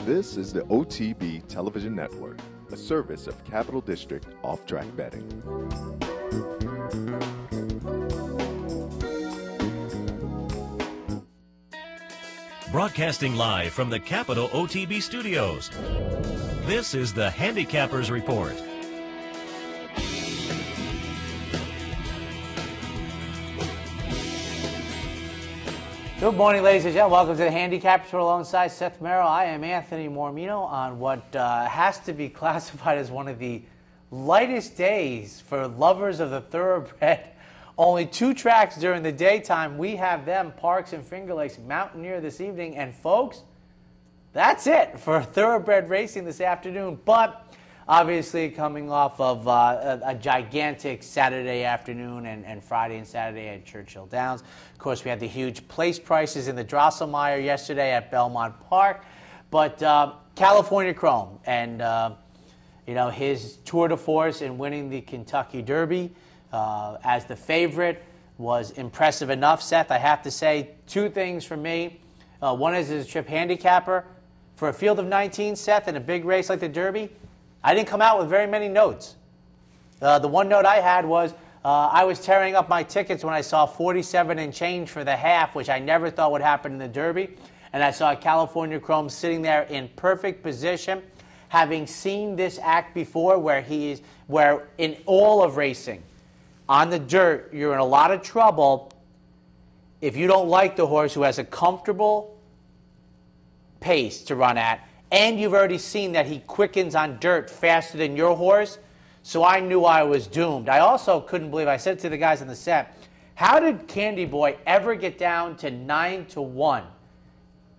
This is the OTB Television Network, a service of Capital District Off-Track Betting. Broadcasting live from the Capital OTB studios, this is the Handicappers Report. Good morning, ladies and gentlemen. Welcome to the Handicappers Report alongside Seth Merrill. I am Anthony Mormino on what has to be classified as one of the lightest days for lovers of the thoroughbred. Only 2 tracks during the daytime. We have them, Parks and Finger Lakes Mountaineer this evening. And folks, that's it for thoroughbred racing this afternoon. But obviously coming off of a gigantic Saturday afternoon and Friday and Saturday at Churchill Downs. Of course, we had the huge place prices in the Drosselmeyer yesterday at Belmont Park. But California Chrome and, his tour de force in winning the Kentucky Derby as the favorite was impressive enough. Seth, I have to say 2 things for me. One is as a trip handicapper. For a field of 19, Seth, in a big race like the Derby, I didn't come out with very many notes. The one note I had was I was tearing up my tickets when I saw 47 and change for the half, which I never thought would happen in the Derby. And I saw California Chrome sitting there in perfect position, having seen this act before where in all of racing, on the dirt, you're in a lot of trouble if you don't like the horse who has a comfortable pace to run at, and you've already seen that he quickens on dirt faster than your horse, so I knew I was doomed. I also couldn't believe, I said to the guys in the set, how did Candy Boy ever get down to 9-1?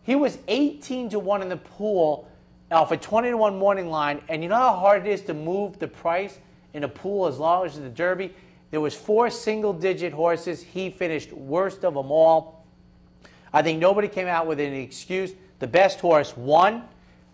He was 18-1 in the pool off a 20-1 morning line, and you know how hard it is to move the price in a pool as large as the Derby? There was 4 single-digit horses. He finished worst of them all. I think nobody came out with an excuse. The best horse won.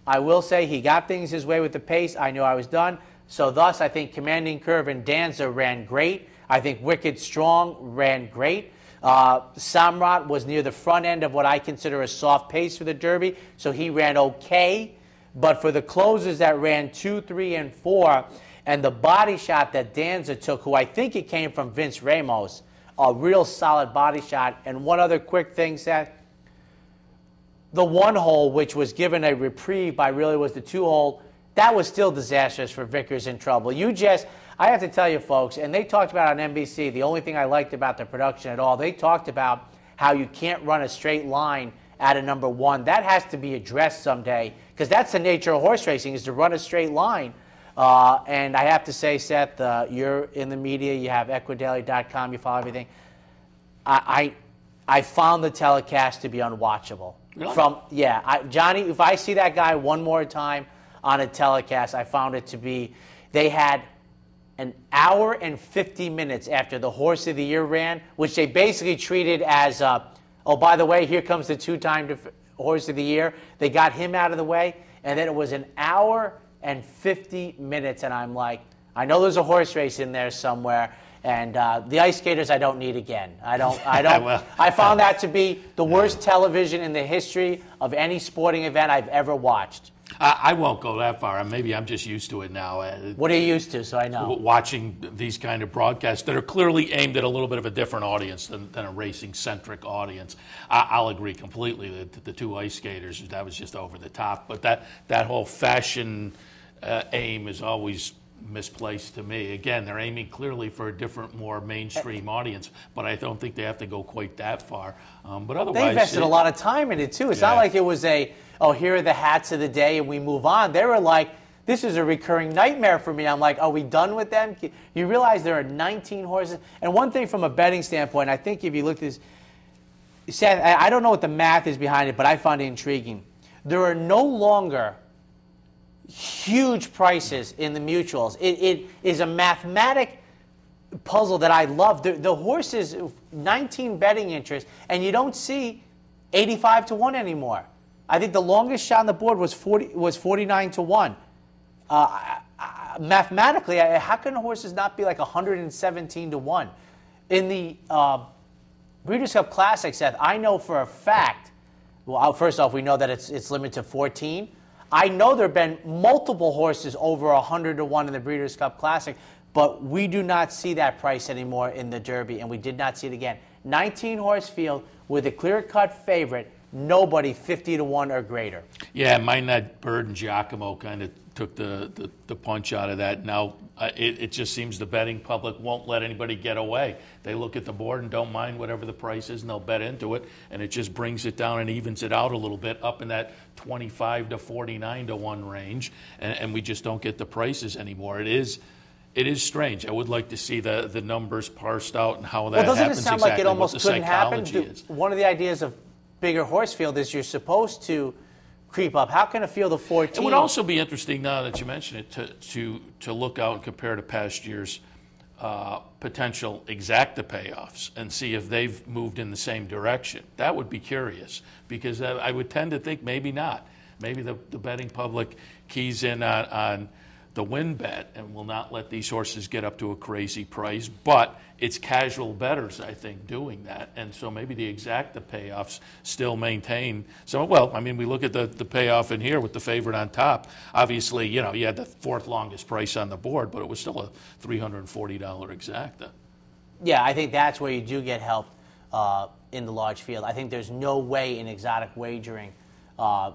I will say he got things his way with the pace. I knew I was done. So thus, I think Commanding Curve and Danza ran great. I think Wicked Strong ran great. Samrat was near the front end of what I consider a soft pace for the Derby, so he ran okay. But for the closers that ran 2, 3, and 4, and the body shot that Danza took, who I think it came from Vince Ramos, a real solid body shot. And one other quick thing, Seth. The 1 hole, which was given a reprieve by really was the 2 hole, that was still disastrous for Vickers in trouble. I have to tell you, folks, and they talked about on NBC, the only thing I liked about the production at all, they talked about how you can't run a straight line at a number 1. That has to be addressed someday, because that's the nature of horse racing, is to run a straight line. And I have to say, Seth, you're in the media, you have equidaily.com, you follow everything. I found the telecast to be unwatchable. Really? Johnny, if I see that guy one more time on a telecast, I found it to be, they had an hour and 50 minutes after the Horse of the Year ran, which they basically treated as, oh, by the way, here comes the 2-time Horse of the Year. They got him out of the way, and then it was an hour and 50 minutes, and I'm like, I know there's a horse race in there somewhere, and the ice skaters I don't need again. I found that to be the worst television in the history of any sporting event I've ever watched. I won't go that far. Maybe I'm just used to it now. What are you used to, so I know? Watching these kind of broadcasts that are clearly aimed at a little bit of a different audience than a racing-centric audience. I'll agree completely that the 2 ice skaters, that was just over the top. But that whole fashion aim is always misplaced to me. Again, they're aiming clearly for a different, more mainstream audience, but I don't think they have to go quite that far. But otherwise, they invested a lot of time in it too. It's not like it was here are the hats of the day and we move on. They were like, this is a recurring nightmare for me. I'm like, are we done with them? You realize there are 19 horses. And one thing from a betting standpoint, I think if you look at this, Seth, I don't know what the math is behind it, but I find it intriguing. There are no longer huge prices in the mutuals. It is a mathematic puzzle that I love. The horses, 19 betting interest, and you don't see 85-1 anymore. I think the longest shot on the board was 49-1. Mathematically, how can horses not be like 117-1? In the Breeders' Cup Classic, Seth, I know for a fact, well, first off, we know that it's limited to 14. I know there have been multiple horses over 100-1 in the Breeders' Cup Classic, but we do not see that price anymore in the Derby, and we did not see it again. 19-horse field with a clear-cut favorite, nobody 50-1 or greater. Yeah, mine that Bird and Giacomo kind of took the punch out of that. Now, it just seems the betting public won't let anybody get away. They look at the board and don't mind whatever the price is, and they'll bet into it, and it just brings it down and evens it out a little bit up in that 25 to 49 to 1 range, and we just don't get the prices anymore. It is strange. I would like to see the numbers parsed out and how that happens. Well, doesn't it sound exactly, like it almost couldn't happen? is. One of the ideas of bigger horse field is you're supposed to creep up. How can a field of 14? It would also be interesting, now that you mention it, to look out and compare to past years' potential exacta payoffs and see if they've moved in the same direction. That would be curious, because I would tend to think maybe not. Maybe the betting public keys in on the win bet and will not let these horses get up to a crazy price, but it's casual bettors, I think, doing that, and so maybe the exacta payoffs still maintain. So, well, I mean, we look at the payoff in here with the favorite on top. Obviously, you had the 4th longest price on the board, but it was still a $340 exacta. Yeah, I think that's where you do get help in the large field. I think there's no way in exotic wagering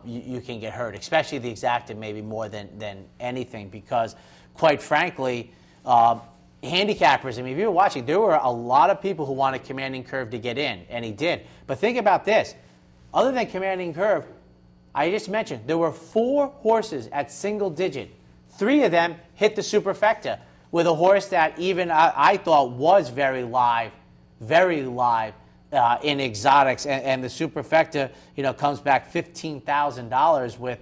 you can get hurt, especially the exacta maybe more than anything, because quite frankly, handicappers, I mean, if you were watching, there were a lot of people who wanted Commanding Curve to get in, and he did. But think about this. Other than Commanding Curve, I just mentioned, there were 4 horses at single digit. 3 of them hit the superfecta with a horse that even I thought was very live in exotics, and the superfecta, comes back $15,000 with,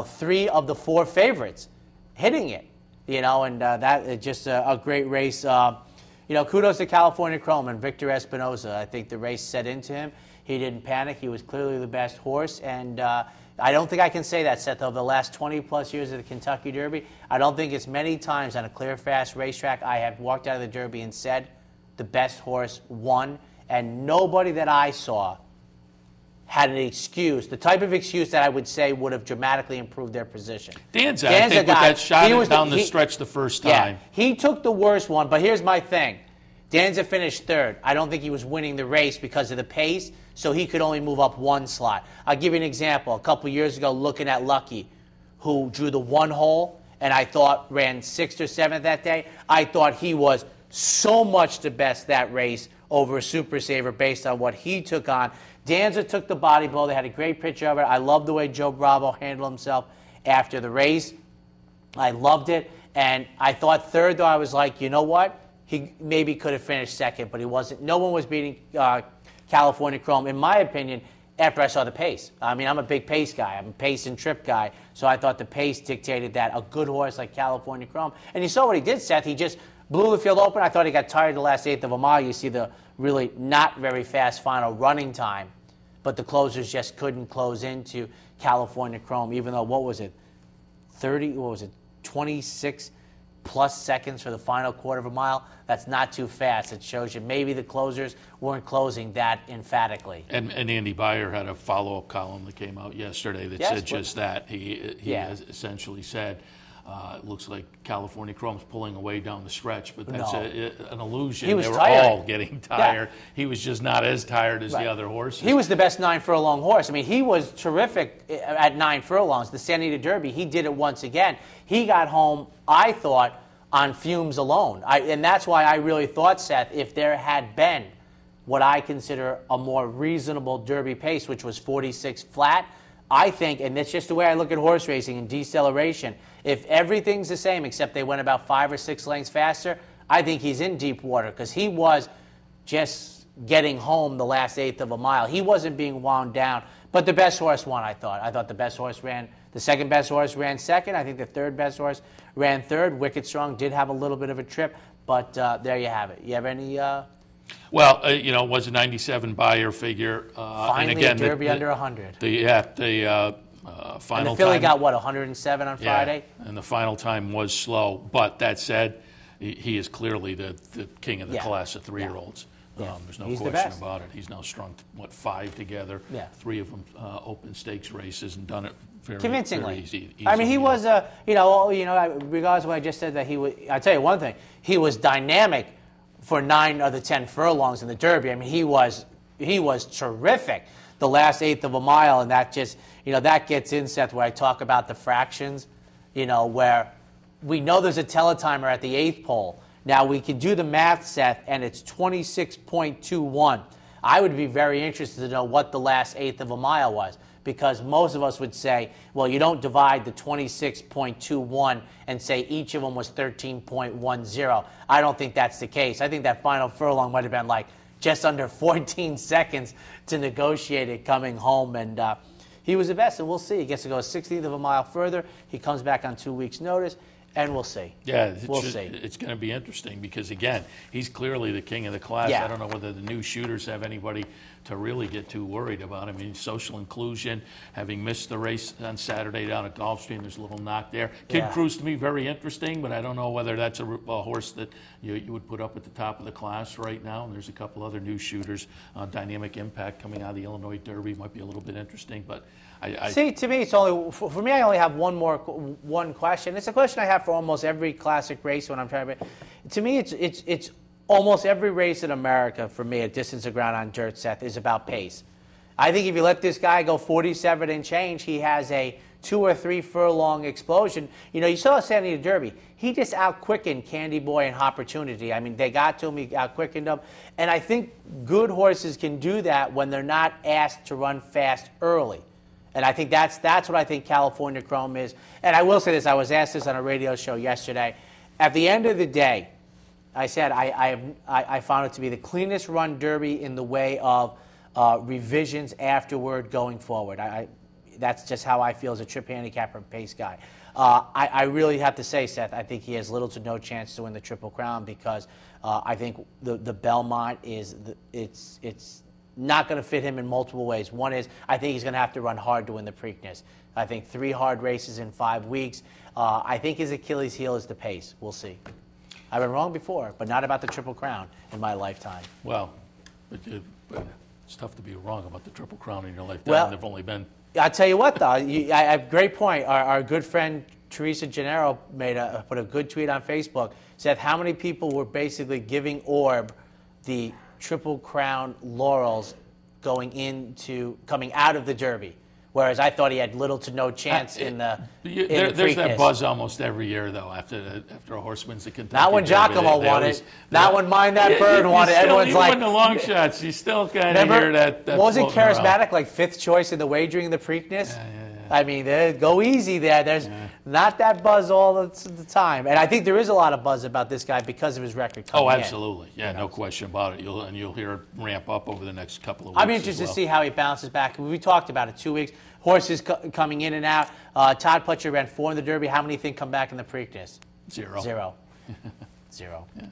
3 of the 4 favorites hitting it, and that is just a great race. Kudos to California Chrome and Victor Espinoza. I think the race set into him. He didn't panic. He was clearly the best horse, and I don't think I can say that, Seth, over the last 20-plus years of the Kentucky Derby. I don't think it's many times on a clear, fast racetrack I have walked out of the Derby and said the best horse won. And nobody that I saw had an excuse, the type of excuse that I would say would have dramatically improved their position. Danza, I think, with that shot down the stretch the first time. Yeah, he took the worst one, but here's my thing. Danza finished 3rd. I don't think he was winning the race because of the pace, so he could only move up 1 slot. I'll give you an example. A couple years ago, looking at Lucky, who drew the 1 hole, and I thought ran 6th or 7th that day. I thought he was so much the best that race over a Super Saver based on what he took on. Danza took the body blow. They had a great picture of it. I love the way Joe Bravo handled himself after the race. I loved it. And I thought 3rd, though, I was like, you know what? He maybe could have finished 2nd, but he wasn't. No one was beating California Chrome, in my opinion, after I saw the pace. I mean, I'm a big pace guy. I'm a pace and trip guy. So I thought the pace dictated that. A good horse like California Chrome. And you saw what he did, Seth. He just blew the field open. I thought he got tired the last 1/8 of a mile. You see the really not very fast final running time, but the closers just couldn't close into California Chrome, even though, 26 plus seconds for the final 1/4 of a mile? That's not too fast. It shows you maybe the closers weren't closing that emphatically. And Andy Beyer had a follow-up column that came out yesterday that said just that. He has essentially said, it looks like California Chrome's pulling away down the stretch, but that's an illusion. He was they were tired. all getting tired. Yeah. He was just not as tired as the other horses. He was the best 9 furlong horse. I mean, he was terrific at 9 furlongs. The Santa Anita Derby, he did it once again. He got home, I thought, on fumes alone. And that's why I really thought, Seth, if there had been what I consider a more reasonable Derby pace, which was 46 flat, I think, and that's just the way I look at horse racing and deceleration, if everything's the same except they went about 5 or 6 lengths faster, I think he's in deep water because he was just getting home the last 1/8 of a mile. He wasn't being wound down. But the best horse won, I thought. I thought the best horse ran, the second best horse ran 2nd. I think the 3rd best horse ran 3rd. Wicked Strong did have a little bit of a trip, but there you have it. You have any... Well, it was a 97 Beyer figure. Finally, and again, a Derby under 100. Final and the filly time, got, 107 on Friday? And the final time was slow. But that said, he is clearly the king of the class of 3-year-olds. Yeah. There's no He's the question best. about it. He's now strung, 5 together, Yeah. 3 of them open stakes races, and done it very Convincingly. very I mean, he easily. was, regardless of what I just said, that he was, I'll tell you one thing, he was dynamic for 9 of the 10 furlongs in the Derby. I mean, he was terrific the last eighth of a mile, and that just, that gets in, Seth, where I talk about the fractions, where we know there's a teletimer at the 8th pole. Now, we can do the math, Seth, and it's 26.21. I would be very interested to know what the last eighth of a mile was, because most of us would say, well, you don't divide the 26.21 and say each of them was 13.10. I don't think that's the case. I think that final furlong might have been like just under 14 seconds to negotiate it coming home, and he was the best, and we'll see. He gets to go a 16th of a mile further. He comes back on 2 weeks' notice. And we'll see. Yeah, we'll see. It's going to be interesting because, again, he's clearly the king of the class. Yeah. I don't know whether the new shooters have anybody to really get too worried about. I mean, social inclusion, having missed the race on Saturday down at Gulfstream, there's a little knock there. Kid Cruz, to me, very interesting, but I don't know whether that's a horse that you would put up at the top of the class right now. And there's a couple other new shooters. Dynamic Impact coming out of the Illinois Derby might be a little bit interesting, but See, to me, it's only for me. I only have one question. It's a question I have for almost every classic race when I'm trying to. To me, it's almost every race in America for me at distance of ground on dirt, Seth, is about pace. I think if you let this guy go 47 and change, he has a 2 or 3 furlong explosion. You saw San Diego Derby. He just out-quickened Candy Boy and Opportunity. I mean, they got to him, he out-quickened them. And I think good horses can do that when they're not asked to run fast early. And I think that's what I think California Chrome is. And I will say this, I was asked this on a radio show yesterday. At the end of the day, I said I found it to be the cleanest run Derby in the way of revisions afterward going forward. That's just how I feel as a trip handicapper and pace guy. I really have to say, Seth, I think he has little to no chance to win the Triple Crown because I think the Belmont it's not going to fit him in multiple ways. One is I think he's going to have to run hard to win the Preakness. I think 3 hard races in 5 weeks. I think his Achilles heel is the pace. We'll see. I've been wrong before, but not about the Triple Crown in my lifetime. Well, but it's tough to be wrong about the Triple Crown in your lifetime. Well, They've only been... I'll tell you what, though. I have a great point. Our good friend Teresa Gennaro put a good tweet on Facebook. Said how many people were basically giving Orb the Triple Crown laurels coming out of the Derby, whereas I thought he had little to no chance in the There's Preakness. that buzz almost every year, though, after a horse wins the Kentucky Not when Derby. Giacomo won it. Not when Mind That Bird won it. Everyone's even like, when the long shots, you still kind of hear that. wasn't floating around. Charismatic like 5th choice in the wagering in the Preakness? I mean, go easy there. There's not that buzz all the time. And I think there is a lot of buzz about this guy because of his record coming in. Absolutely. Yeah, no question about it. You'll hear it ramp up over the next couple of weeks. I'll be interested to see how he bounces back. We talked about it 2 weeks. Horses coming in and out. Todd Pletcher ran 4 in the Derby. How many think come back in the Preakness? 0. 0. 0. Yeah.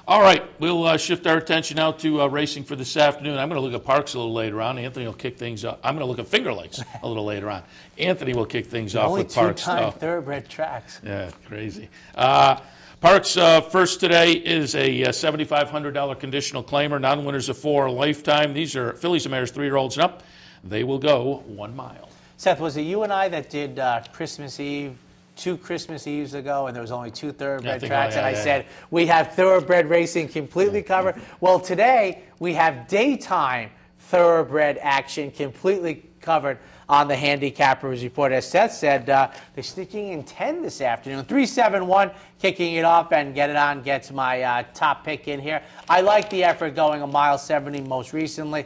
All right, we'll shift our attention now to racing for this afternoon. I'm going to look at Parks a little later on. Anthony will kick things up. I'm going to look at Finger Lakes a little later on. Anthony will kick things off with Parks. Only 2-time thoroughbred tracks. Yeah, crazy. Parks first today is a $7,500 conditional claimer. Non-winners of 4 lifetime. These are fillies and mares 3-year-olds and up. They will go 1 mile. Seth, was it you and I that did Christmas Eve 2 Christmas Eves ago, and there was only 2 thoroughbred tracks, and I said, we have thoroughbred racing completely covered. Well, today we have daytime thoroughbred action completely covered on the Handicappers Report. As Seth said, they're sneaking in 10 this afternoon. 3-7-1, kicking it off, and Get It On gets my top pick in here. I like the effort going 1:70 most recently.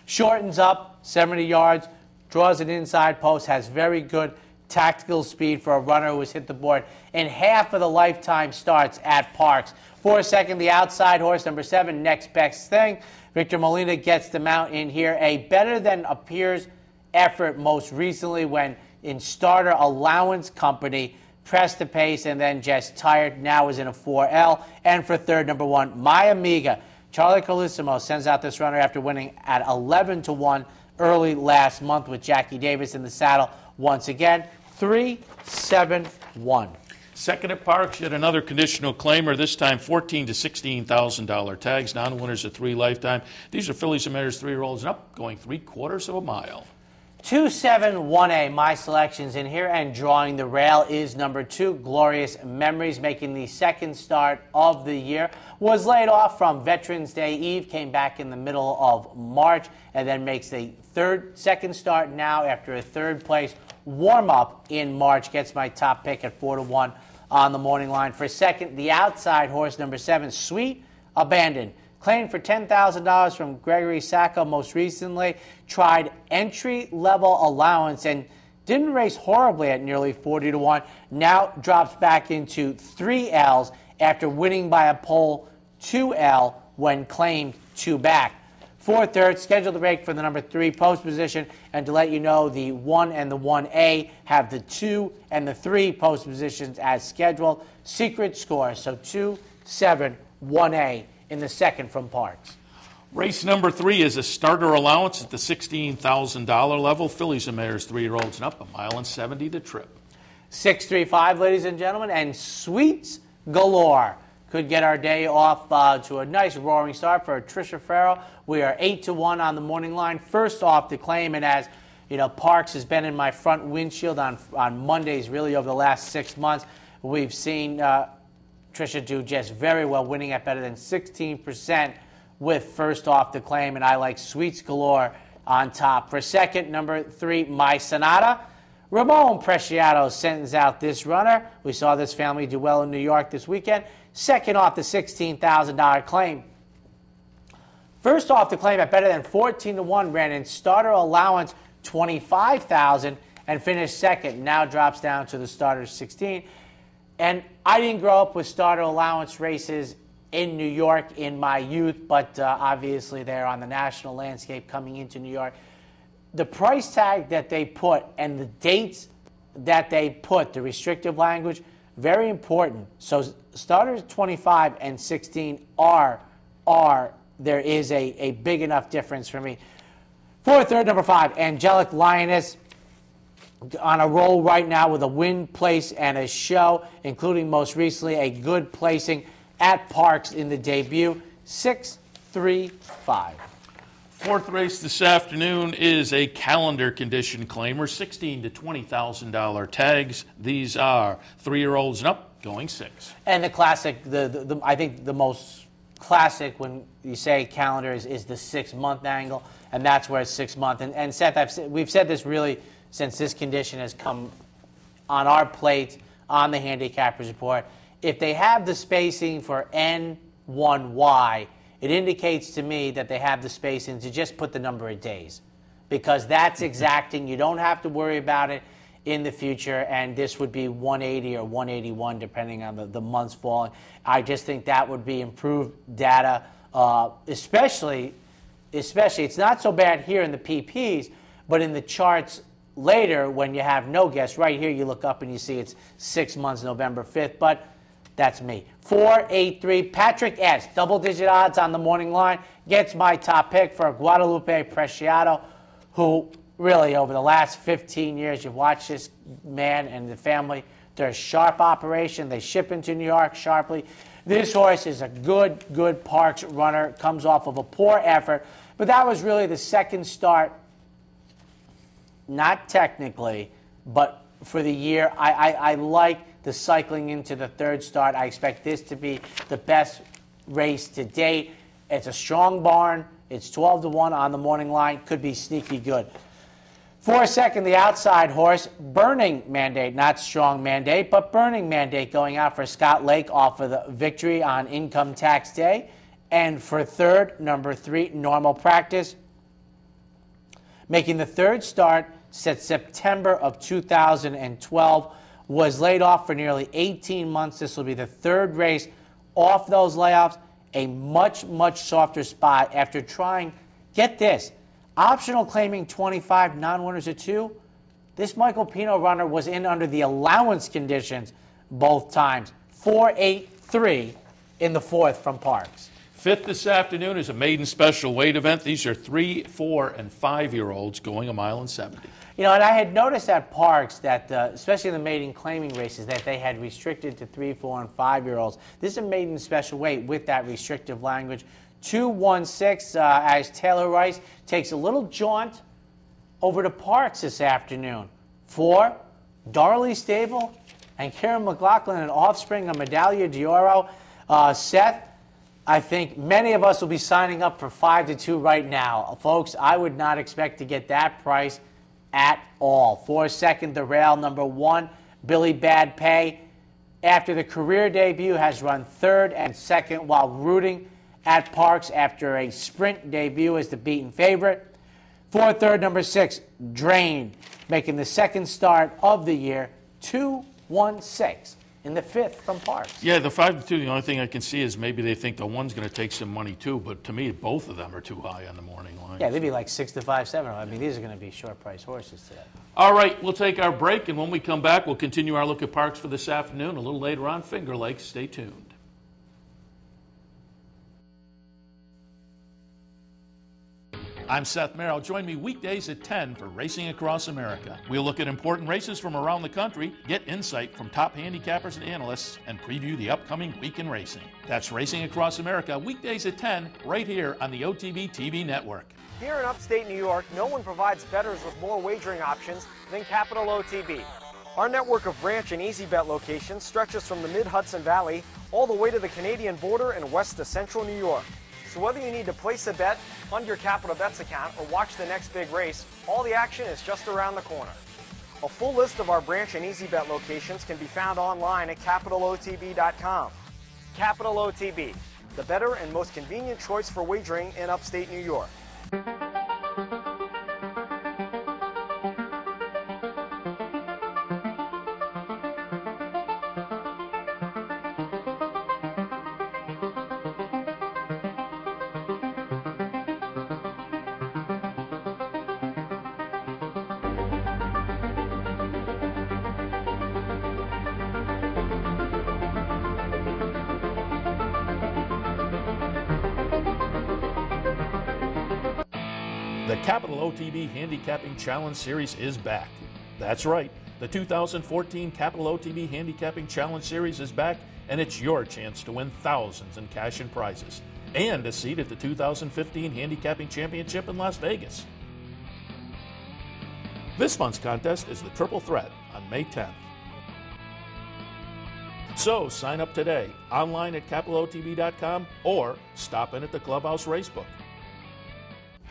Shortens up 70 yards, draws an inside post, has very good tactical speed for a runner who has hit the board in half of the lifetime starts at Parks. 4 the outside horse, number 7, Next Best Thing. Victor Molina gets the mount in here. A better than appears effort most recently when in Starter Allowance Company pressed the pace and then just tired. Now is in a 4L. And for 3rd, number 1, My Amiga. Charlie Colissimo sends out this runner after winning at 11-1 early last month with Jackie Davis in the saddle once again. 3-7-1. Second at Parks, yet another conditional claimer, this time $14,000 to $16,000 tags. Non-winners at 3 lifetime. These are fillies and mares 3-year-olds and up, going 3/4 of a mile. 271A, my selections in here, and drawing the rail is number 2, Glorious Memories, making the second start of the year. Was laid off from Veterans Day Eve, came back in the middle of March, and then makes a second start now after a third place warm-up in March. Gets my top pick at 4-1 on the morning line. For second, the outside horse, number 7, Sweet Abandon. Claimed for $10,000 from Gregory Sacco most recently. Tried entry-level allowance and didn't race horribly at nearly 40-1. Now drops back into 3Ls after winning by a pole 2L when claimed 2 back. 4/3, scheduled to break for the number 3 post position. And to let you know, the 1 and the 1A have the 2 and the 3 post positions as scheduled. Secret score, so 2, 7, 1A. In the second from Parks. Race number 3 is a starter allowance at the $16,000 level. Fillies and mares 3-year-olds and up, 1.70 the trip. 635, ladies and gentlemen, and Sweets Galore could get our day off to a nice roaring start for Tricia Farrell. We are 8-1 on the morning line. First off the claim, and as you know, Parks has been in my front windshield on Mondays really over the last 6 months. We've seen Tricia do just very well, winning at better than 16% with first off the claim, and I like Sweets Galore on top. For second, number 3, My Sonata. Ramon Preciado sends out this runner. We saw this family do well in New York this weekend. Second off the $16,000 claim. First off the claim at better than 14-1, ran in starter allowance $25,000 and finished second. Now drops down to the starter 16. And I didn't grow up with starter allowance races in New York in my youth, but obviously they're on the national landscape coming into New York. The price tag that they put and the dates that they put, the restrictive language, very important. So starters 25 and 16 there is a big enough difference for me. 4/3, number 5, Angelic Lioness. On a roll right now with a win, place, and a show, including most recently a good placing at Parks in the debut. 6-3-5. Fourth race this afternoon is a calendar condition claimer, $16,000 to $20,000 tags. These are 3-year-olds and up, going 6. And the classic, I think the most classic when you say calendar is the 6-month angle, and that's where it's 6 month. And Seth, we've said this really since this condition has come on our plate on the Handicappers Report. If they have the spacing for N1Y, it indicates to me that they have the spacing to just put the number of days, because that's exacting. You don't have to worry about it in the future, and this would be 180 or 181 depending on the months falling. I just think that would be improved data, especially it's not so bad here in the PPs, but in the charts later, when you have no guess, right here you look up and you see it's 6 months, November 5th, but that's me. 4-8-3, Patrick S., double-digit odds on the morning line, gets my top pick for Guadalupe Preciado, who really over the last 15 years, you've watched this man and the family. They're a sharp operation. They ship into New York sharply. This horse is a good Parks runner, comes off of a poor effort, but that was really the second start. Not technically, but for the year. I like the cycling into the third start. I expect this to be the best race to date. It's a strong barn. It's 12-1 on the morning line. Could be sneaky good. For a second, the outside horse, Burning Mandate. Not Strong Mandate, but Burning Mandate, going out for Scott Lake off of the victory on Income Tax Day. And for third, number 3, Normal Practice. Making the third start since September of 2012, was laid off for nearly 18 months. This will be the third race off those layoffs. A much softer spot after trying, get this, optional claiming 25, non-winners of 2. This Michael Pino runner was in under the allowance conditions both times. 4-8-3 in the fourth from Parks. Fifth this afternoon is a maiden special weight event. These are 3, 4, and 5-year-olds going 1 mile and 70. You know, and I had noticed at parks that, especially in the maiden claiming races, that they had restricted to 3, 4, and 5-year-olds. This is a maiden special weight with that restrictive language. 216 as Taylor Rice takes a little jaunt over to Parks this afternoon. 4, Darley Stable and Karen McLaughlin, an offspring of Medaglia d'Oro. Seth, I think many of us will be signing up for 5-2 right now. Folks, I would not expect to get that price at all. 4 second, the rail, number 1, Billy Bad Pay. After the career debut, has run 3rd and 2nd while rooting at Parks after a sprint debut as the beaten favorite. 4 third, number 6, Drain, making the 2nd start of the year, 216 in the 5th from Parks. Yeah, the 5-2, the only thing I can see is maybe they think the one's going to take some money too, but to me, both of them are too high on the morning line. Yeah, they'd be like 6-5, 7. I mean, these are going to be short price horses today. All right, we'll take our break, and when we come back, we'll continue our look at Parks for this afternoon. A little later on, Finger Lakes. Stay tuned. I'm Seth Merrill. Join me weekdays at 10 for Racing Across America. We'll look at important races from around the country, get insight from top handicappers and analysts, and preview the upcoming week in racing. That's Racing Across America, weekdays at 10, right here on the OTB TV network. Here in upstate New York, no one provides bettors with more wagering options than Capital OTB. Our network of branch and easy bet locations stretches from the mid-Hudson Valley all the way to the Canadian border and west to central New York. So whether you need to place a bet, fund your Capital Bets account, or watch the next big race, all the action is just around the corner. A full list of our branch and easy bet locations can be found online at capitalotb.com. Capital OTB, the better and most convenient choice for wagering in upstate New York. The Capital OTB Handicapping Challenge Series is back. That's right. The 2014 Capital OTB Handicapping Challenge Series is back, and it's your chance to win thousands in cash and prizes, and a seat at the 2015 Handicapping Championship in Las Vegas. This month's contest is the Triple Threat on May 10th. So sign up today, online at capitalotb.com, or stop in at the Clubhouse Racebook.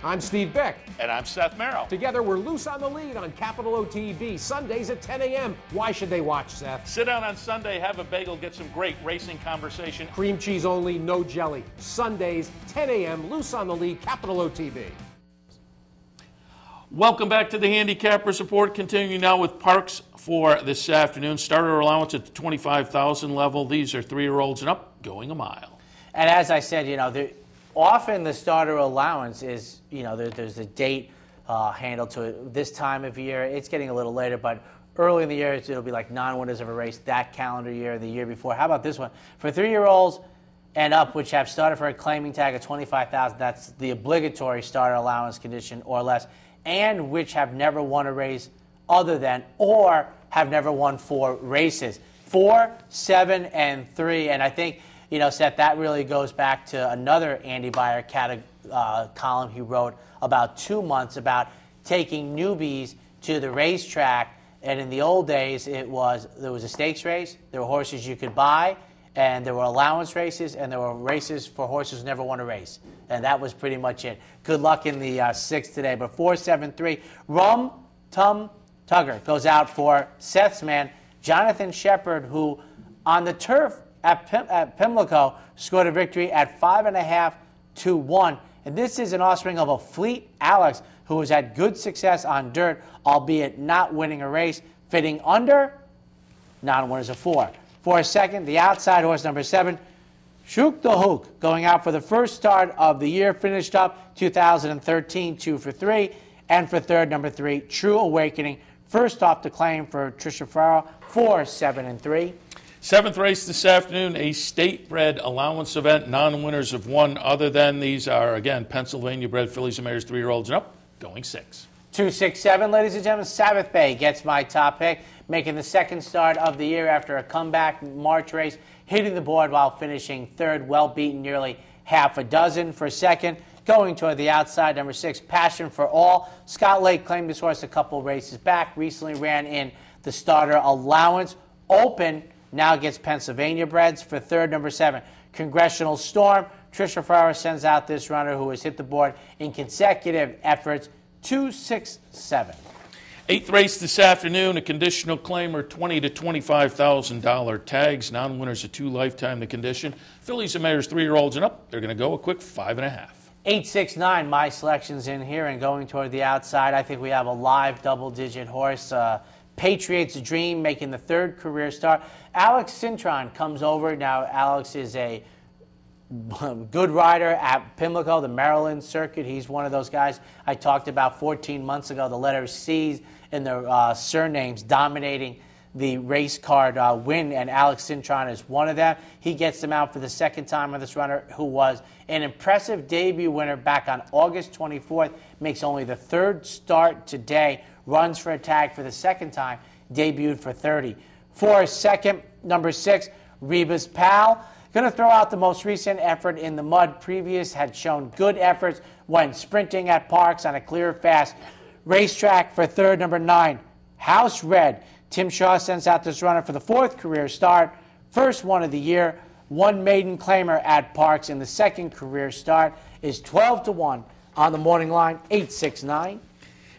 I'm Steve Beck. And I'm Seth Merrill. Together, we're loose on the lead on Capital OTB, Sundays at 10 a.m. Why should they watch, Seth? Sit down on Sunday, have a bagel, get some great racing conversation. Cream cheese only, no jelly. Sundays, 10 a.m., loose on the lead, Capital OTB. Welcome back to the Handicappers Report. Continuing now with Parks for this afternoon. Starter allowance at the $25,000 level. These are 3-year-olds and up, going a mile. And as I said, you know, often the starter allowance is, you know, there's a date handled to it. This time of year, it's getting a little later, but early in the year, it'll be like non-winners of a race that calendar year, the year before. How about this one? For 3-year-olds and up, which have started for a claiming tag of $25,000, that's the obligatory starter allowance condition or less, and which have never won a race other than, or have never won 4 races. 4, 7, and 3, and I think, you know, Seth, that really goes back to another Andy Beyer column he wrote about 2 months about taking newbies to the racetrack. And in the old days, there was a stakes race, there were horses you could buy, and there were allowance races, and there were races for horses who never won a race. And that was pretty much it. Good luck in the 6th today. But 4, 7, 3, Rum Tum Tugger goes out for Seth's man, Jonathan Shepard, who on the turf at Pimlico scored a victory at 5.5 to 1. And this is an offspring of a Fleet Alex who has had good success on dirt, albeit not winning a race. Fitting under, non-winners of 4. For a second, the outside horse number 7, Shook the Hook, going out for the first start of the year, finished up 2013, 2 for 3. And for third, number 3, True Awakening, first off the claim for Tricia Farrell, 4, 7, and 3. Seventh race this afternoon, a state-bred allowance event, non-winners of one other than. These are, again, Pennsylvania-bred fillies and mares, 3-year-olds and up, going 6. 267, ladies and gentlemen. Sabbath Bay gets my top pick, making the second start of the year after a comeback March race, hitting the board while finishing third, well beaten nearly half a dozen. For second, going toward the outside, number 6, Passion for All. Scott Lake claimed this horse a couple races back, recently ran in the starter allowance. Open now gets Pennsylvania breds. For third, number 7, Congressional Storm. Trisha Farrar sends out this runner who has hit the board in consecutive efforts. 267. Eighth race this afternoon, a conditional claimer, $20,000 to $25,000 tags. Non-winners of 2 lifetime the condition. Fillies and mares, 3-year-olds and up. They're going to go a quick 5.5. 869, my selections in here, and going toward the outside, I think we have a live double-digit horse. Patriots Dream making the third career start. Alex Cintron comes over. Now, Alex is a good rider at Pimlico, the Maryland circuit. He's one of those guys I talked about 14 months ago, the letters C's in their surnames dominating the race card win, and Alex Cintron is one of them. He gets them out for the second time on this runner, who was an impressive debut winner back on August 24th, makes only the third start today, runs for a tag for the second time, debuted for 30. For second, number 6, Reba's Pal. Going to throw out the most recent effort in the mud. Previous had shown good efforts when sprinting at Parks on a clear, fast racetrack. For third, number 9, House Red. Tim Shaw sends out this runner for the 4th career start. First one of the year. One maiden claimer at Parks in the 2nd career start is 12 to 1 on the morning line. 869.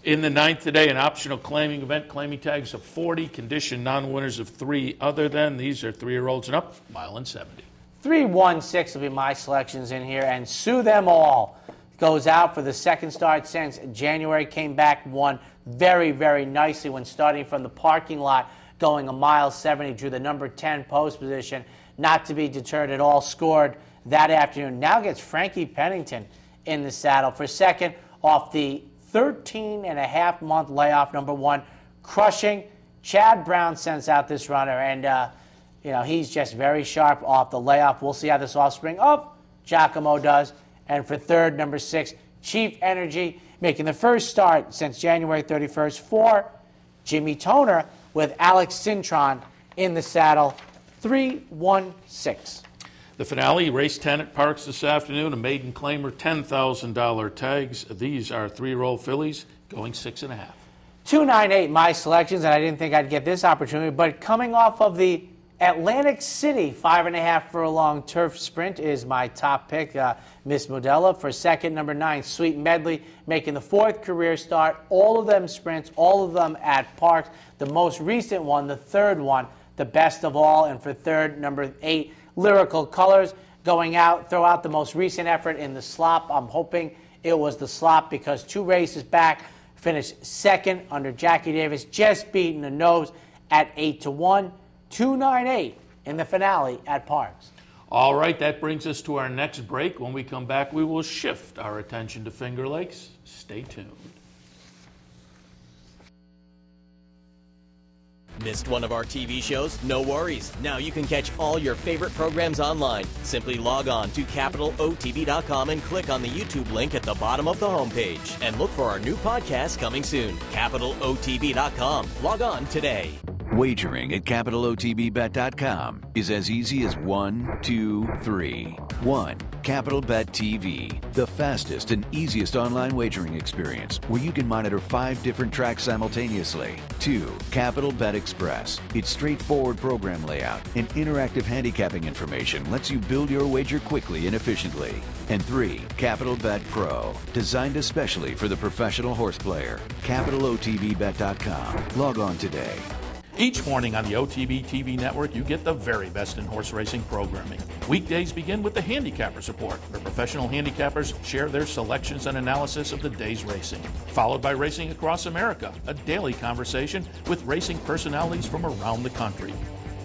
In the 9th today, an optional claiming event, claiming tags of 40, condition non-winners of 3 other than. These are 3-year-olds and up, 1.70 miles. 316 will be my selections in here, and Sue Them All goes out for the second start since January. Came back, won very, very nicely when starting from the parking lot, going 1.70 miles. Drew the number 10 post position, not to be deterred at all. Scored that afternoon. Now gets Frankie Pennington in the saddle. For second, off the 13.5-month layoff, number 1, Crushing. Chad Brown sends out this runner, and he's just very sharp off the layoff. We'll see how this offspring of Giacomo does. And for third, number 6, Chief Energy, making the first start since January 31st for Jimmy Toner, with Alex Cintron in the saddle. 316. The finale, race 10 at Parks this afternoon, a maiden claimer, $10,000 tags. These are 3-year-old fillies going 6.5. 298, my selections, and I didn't think I'd get this opportunity, but coming off of the Atlantic City 5.5 furlong turf sprint is my top pick, Miss Modella. For second, number 9, Sweet Medley, making the 4th career start. All of them sprints, all of them at Parks. The most recent one, the 3rd one, the best of all. And for third, number 8, Lyrical Colors, going out, throw out the most recent effort in the slop. I'm hoping it was the slop because 2 races back, finished second under Jackie Davis, just beating the nose at 8 to 1. 298 in the finale at Parks. All right, that brings us to our next break. When we come back, we will shift our attention to Finger Lakes. Stay tuned. Missed one of our TV shows? No worries. Now you can catch all your favorite programs online. Simply log on to CapitalOTV.com and click on the YouTube link at the bottom of the homepage. And look for our new podcast coming soon. CapitalOTV.com. Log on today. Wagering at CapitalOTBBet.com is as easy as 1, 2, 3. 1. Capital Bet TV, the fastest and easiest online wagering experience where you can monitor 5 different tracks simultaneously. 2. Capital Bet Express. Its straightforward program layout and interactive handicapping information lets you build your wager quickly and efficiently. And 3. Capital Bet Pro, designed especially for the professional horse player. CapitalOTBBet.com. Log on today. Each morning on the OTB TV network, you get the very best in horse racing programming. Weekdays begin with the Handicappers Report, where professional handicappers share their selections and analysis of the day's racing. Followed by Racing Across America, a daily conversation with racing personalities from around the country.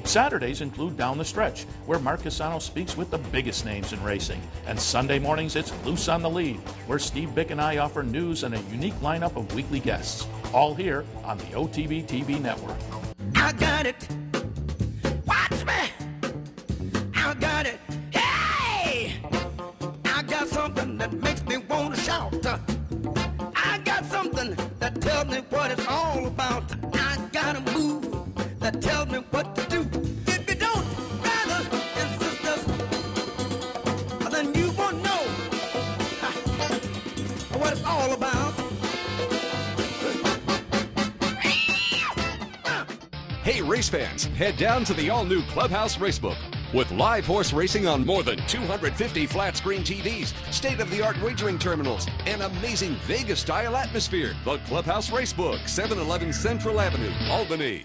Saturdays include Down the Stretch, where Mark Casano speaks with the biggest names in racing. And Sunday mornings, it's Loose on the Lead, where Steve Bick and I offer news and a unique lineup of weekly guests. All here on the OTB TV network. I got it. Watch me. it's all about. I got a move that tells me what to do. If you don't, brothers and sisters, then you won't know what it's all about. Hey race fans, head down to the all-new Clubhouse Racebook. With live horse racing on more than 250 flat-screen TVs, state-of-the-art wagering terminals, and amazing Vegas-style atmosphere. The Clubhouse Racebook, 711 Central Avenue, Albany.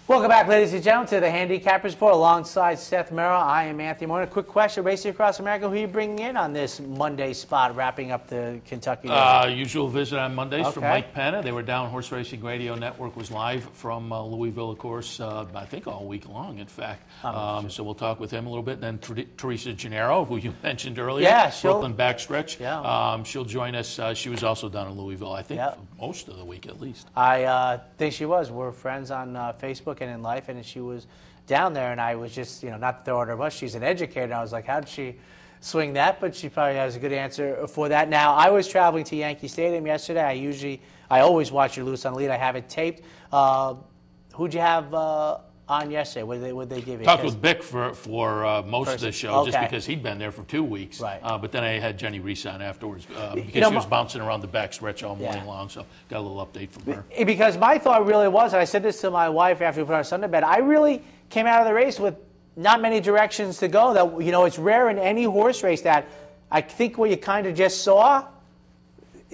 Welcome back, ladies and gentlemen, to the Handicappers Report alongside Seth Merrill. I am Anthony Moore. A quick question, racing across America, who are you bringing in on this Monday spot, wrapping up the Kentucky Derby? Usual visit on Mondays from Mike Penna. They were down. Horse Racing Radio Network was live from Louisville, of course, I think all week long, in fact. So we'll talk with him a little bit. Then Teresa Gennaro, who you mentioned earlier, Brooklyn Backstretch. Yeah. She'll join us. She was also down in Louisville, I think, for most of the week at least. I think she was. We're friends on Facebook and in life, and she was down there, and I was just, not to throw her under a bus, she's an educator. I was like, how did she swing that? But she probably has a good answer for that. Now, I was traveling to Yankee Stadium yesterday. I always watch your Loose on Lead. I have it taped. Who'd you have on yesterday? What did they give you? Talked with Bick for most of the show, just because he'd been there for 2 weeks. Right. But then I had Jenny Reese on afterwards because she was bouncing around the back stretch all morning long, so got a little update from her. Because my thought really was, and I said this to my wife after we put our son to bed, I really came out of the race with not many directions to go. That it's rare in any horse race that I think what you kind of just saw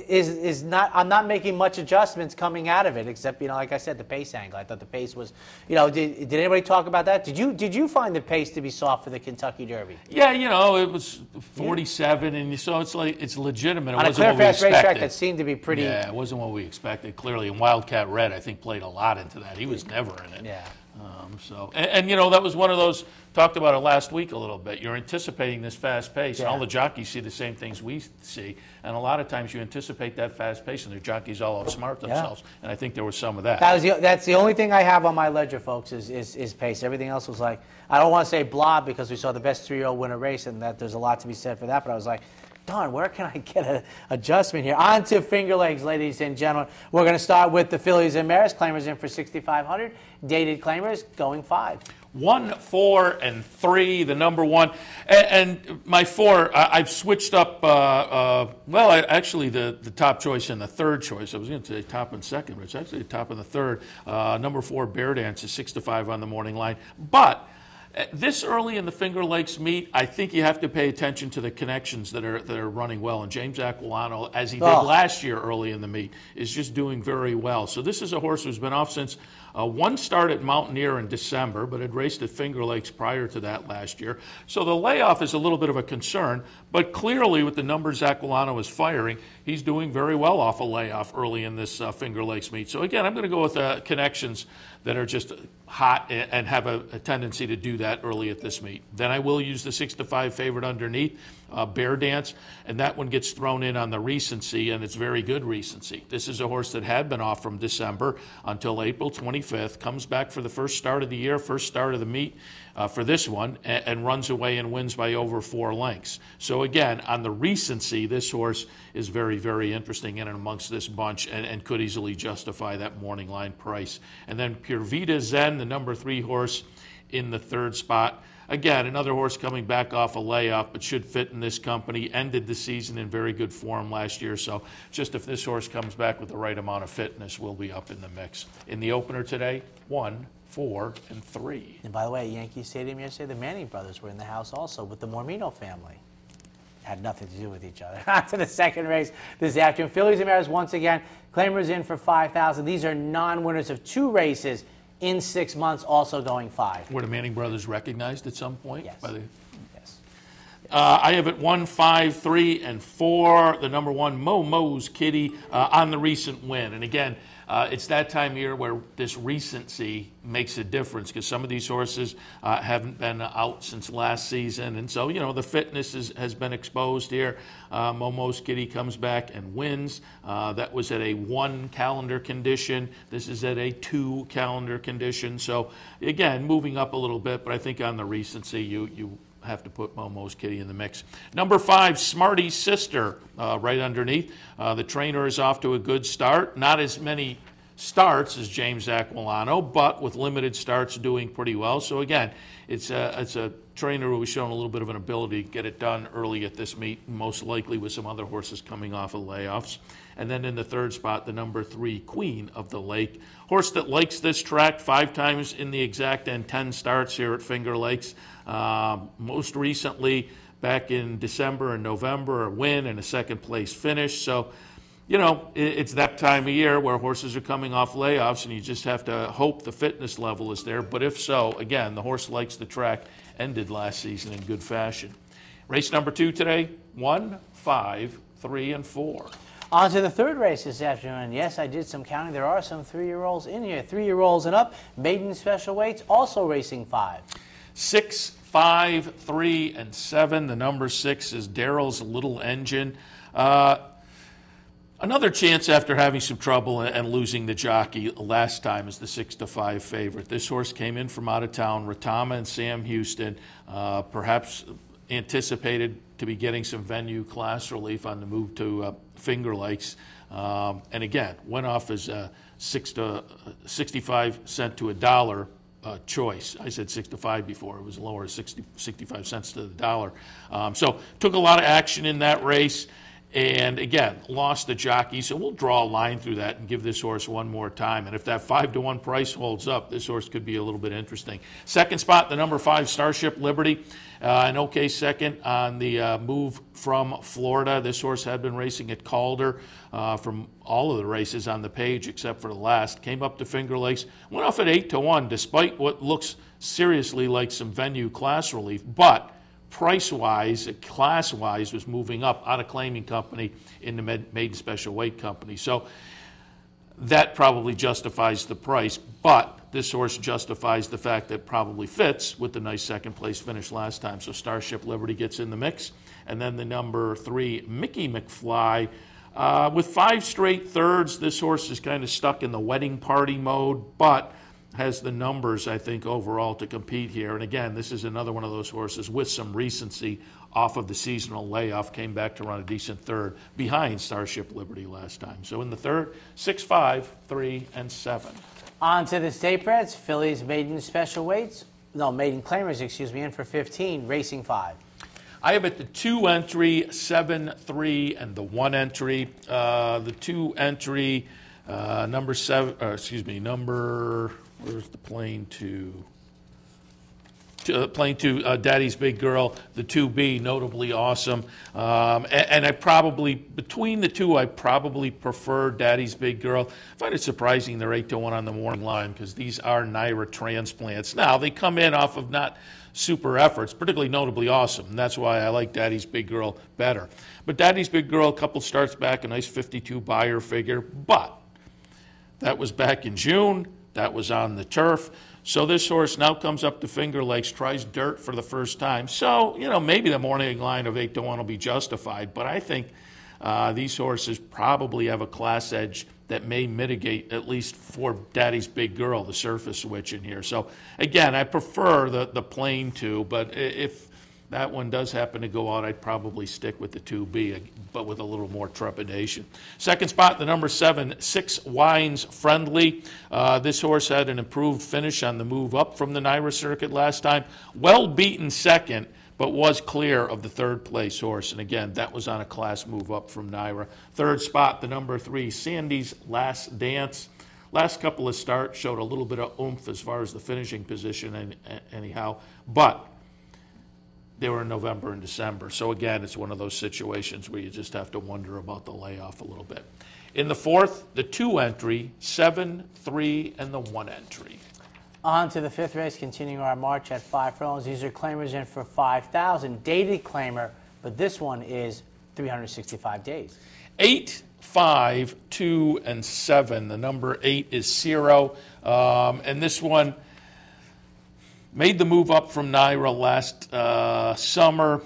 is not. I'm not making much adjustments coming out of it, except like I said, the pace angle. I thought the pace was. Did anybody talk about that? Did you find the pace to be soft for the Kentucky Derby? Yeah, it was 47, and so it's legitimate. It on wasn't a clear, what fast we expected. racetrack that seemed to be pretty. Yeah, it wasn't what we expected. Clearly, and Wildcat Red, I think, played a lot into that. He was never in it. Yeah. And that was one of those, talked about it last week a little bit. You're anticipating this fast pace, and all the jockeys see the same things we see. And a lot of times you anticipate that fast pace, and the jockeys all outsmart themselves. And I think there was some of that. That's the only thing I have on my ledger, folks, is pace. Everything else was like, I don't want to say blah because we saw the best 3-year-old win a race, and that there's a lot to be said for that. But I was like, darn, where can I get an adjustment here? On to finger legs, ladies and gentlemen. We're going to start with the fillies and mares. Claimers in for 6,500. Dated claimers going 5. 1, 4, and 3, the number 1. And my 4, I've switched up, actually the top choice and the third choice. I was going to say top and second, but it's actually the top and the third. Number 4, Bear Dance is 6-5 on the morning line. But this early in the Finger Lakes meet, I think you have to pay attention to the connections that are running well. And James Aquilano, as he did last year early in the meet, is just doing very well. So this is a horse who's been off since one start at Mountaineer in December, but had raced at Finger Lakes prior to that last year. So the layoff is a little bit of a concern, but clearly with the numbers Aquilano is firing, he's doing very well off a layoff early in this Finger Lakes meet. So again, I'm going to go with connections that are just hot and have a tendency to do that early at this meet. Then I will use the 6-5 favorite underneath, Bear Dance, and that one gets thrown in on the recency, and it's very good recency. This is a horse that had been off from December until April 25th, comes back for the first start of the year, first start of the meet for this one, and runs away and wins by over 4 lengths. So again, on the recency, this horse is very, very interesting in and amongst this bunch and could easily justify that morning line price. And then Pure Vita Zen, the number 3 horse in the third spot. Again, another horse coming back off a layoff, but should fit in this company. Ended the season in very good form last year, so just if this horse comes back with the right amount of fitness, we'll be up in the mix. In the opener today, 1, 4, and 3. And by the way, at Yankee Stadium yesterday, the Manning brothers were in the house also with the Mormino family. Had nothing to do with each other. On to the second race this afternoon. Fillies and Mares once again. Claimers in for 5,000. These are non-winners of 2 races in 6 months, also going 5. Were the Manning brothers recognized at some point? Yes. Yes. I have it 1, 5, 3, and 4. The number 1, Mo's Kitty, on the recent win. And again, it's that time of year where this recency makes a difference because some of these horses haven't been out since last season. And so, the fitness has been exposed here. Momo's Kitty comes back and wins. That was at a 1 calendar condition. This is at a 2 calendar condition. So, again, moving up a little bit, but I think on the recency, you have to put Momo's Kitty in the mix. Number 5, Smarty's Sister, right underneath. The trainer is off to a good start. Not as many starts as James Aquilano, but with limited starts doing pretty well. So again, it's a trainer who has shown a little bit of an ability to get it done early at this meet, most likely with some other horses coming off of layoffs. And then in the third spot, the number 3, Queen of the Lake. Horse that likes this track 5 times in the exact and 10 starts here at Finger Lakes. Most recently, back in December and November, a win and a second place finish. So, you know, it's that time of year where horses are coming off layoffs and you just have to hope the fitness level is there. But if so, again, the horse likes the track, ended last season in good fashion. Race number 2 today, 1, 5, 3, and 4. On to the third race this afternoon. Yes, I did some counting. There are some 3-year-olds in here. 3-year-olds and up. Maiden special weights, also racing 5. 6, 5, 3, and 7. The number 6 is Daryl's Little Engine. Another chance after having some trouble and losing the jockey last time is the 6-5 favorite. This horse came in from out of town. Ratama and Sam Houston, perhaps anticipated to be getting some venue class relief on the move to Finger Lakes. And again, went off as a 65 cent to $1 choice. I said 6 to 5 before. It was lower, 65 cents to the dollar. So took a lot of action in that race. And again, lost the jockey, so we'll draw a line through that and give this horse one more time. And if that 5-1 price holds up, this horse could be a little bit interesting. Second spot, the number 5, Starship Liberty. An okay second on the move from Florida. This horse had been racing at Calder from all of the races on the page except for the last. Came up to Finger Lakes, went off at 8-1 despite what looks seriously like some venue class relief. But price-wise, class-wise, was moving up out of claiming company in the maiden special weight company. So that probably justifies the price, but this horse justifies the fact that it probably fits with the nice second place finish last time. So Starship Liberty gets in the mix. And then the number 3, Mickey McFly. With 5 straight thirds, this horse is kind of stuck in the wedding party mode, but has the numbers, I think, overall to compete here. And again, this is another one of those horses with some recency off of the seasonal layoff, came back to run a decent third behind Starship Liberty last time. So in the third, 6, 5, 3, and 7. On to the State Breds, fillies, maiden special weights, maiden claimers, in for 15, racing 5. I have at the 2 entry, 7, 3, and the 1 entry. The 2 entry, number 7, where's the plane 2? Plane 2, Daddy's Big Girl, the 2B, notably awesome. And I probably, between the two, I probably prefer Daddy's Big Girl. I find it surprising they're 8-1 on the morning line because these are NYRA transplants. Now, they come in off of not super efforts, particularly notably awesome, and that's why I like Daddy's Big Girl better. But Daddy's Big Girl, a couple starts back, a nice 52 buyer figure, but that was back in June. That was on the turf. So this horse now comes up to Finger Lakes, tries dirt for the first time. So, maybe the morning line of 8-1 will be justified. But I think these horses probably have a class edge that may mitigate, at least for Daddy's Big Girl, the surface switch in here. So, again, I prefer the plain 2. But if that one does happen to go out, I'd probably stick with the 2B, but with a little more trepidation. Second spot, the number 7, 6 Wines Friendly. This horse had an improved finish on the move up from the NYRA circuit last time. Well beaten second, but was clear of the third place horse. And again, that was on a class move up from NYRA. Third spot, the number 3, Sandy's Last Dance. Last couple of starts showed a little bit of oomph as far as the finishing position anyhow, but they were in November and December. So again, it's one of those situations where you just have to wonder about the layoff a little bit. In the fourth, the 2 entry, 7, 3, and the 1 entry. On to the 5th race, continuing our march at 5 furlongs. These are claimers in for 5,000. Dated claimer, but this one is 365 days. 8, 5, 2, and 7. The number 8 is 0. And this one made the move up from NYRA last summer,